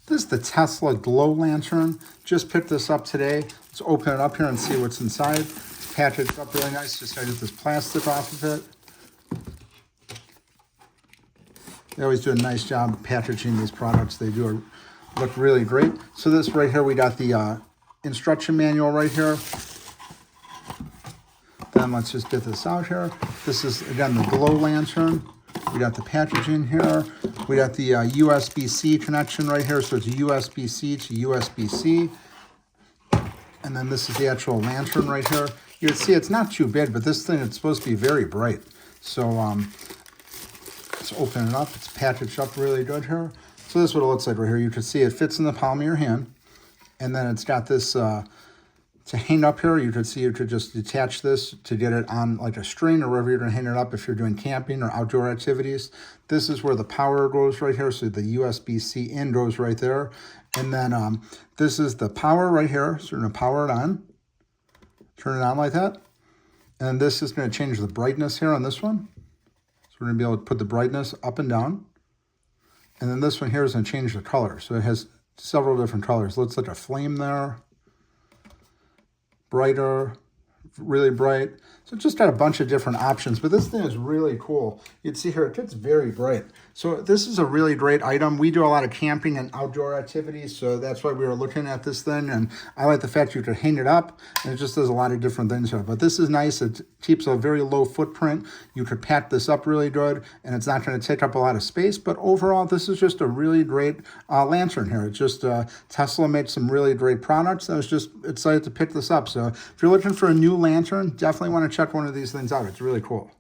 This is the Tesla Glow Lantern. Just picked this up today. Let's open it up here and see what's inside. It's packaged up really nice. Just gotta get this plastic off of it. They always do a nice job of packaging these products. They do look really great. So this right here, we got the instruction manual right here. Then let's just get this out here. This is, again, the Glow Lantern. We got the packaging here. We got the USB-C connection right here. So it's USB-C to USB-C. And then this is the actual lantern right here. You can see it's not too big, but this thing is supposed to be very bright. So let's open it up. It's packaged up really good here. So this is what it looks like right here. You can see it fits in the palm of your hand. And then it's got this to hang up here. You could see you could just detach this to get it on like a string or wherever you're going to hang it up if you're doing camping or outdoor activities. This is where the power goes right here. So the USB-C in goes right there. And then this is the power right here. So we're going to power it on. Turn it on like that. And this is going to change the brightness here on this one. So we're going to be able to put the brightness up and down. And then this one here is going to change the color. So it has several different colors. Looks like a flame there. Brighter, really bright. So it just got a bunch of different options, but this thing is really cool. You'd see here, it gets very bright. So this is a really great item. We do a lot of camping and outdoor activities, so that's why we were looking at this thing. And I like the fact you could hang it up, and it just does a lot of different things here. But this is nice. It keeps a very low footprint. You could pack this up really good, and it's not going to take up a lot of space. But overall, this is just a really great lantern here. It's just Tesla makes some really great products. I was just excited to pick this up. So if you're looking for a new lantern, definitely want to check one of these things out. It's really cool.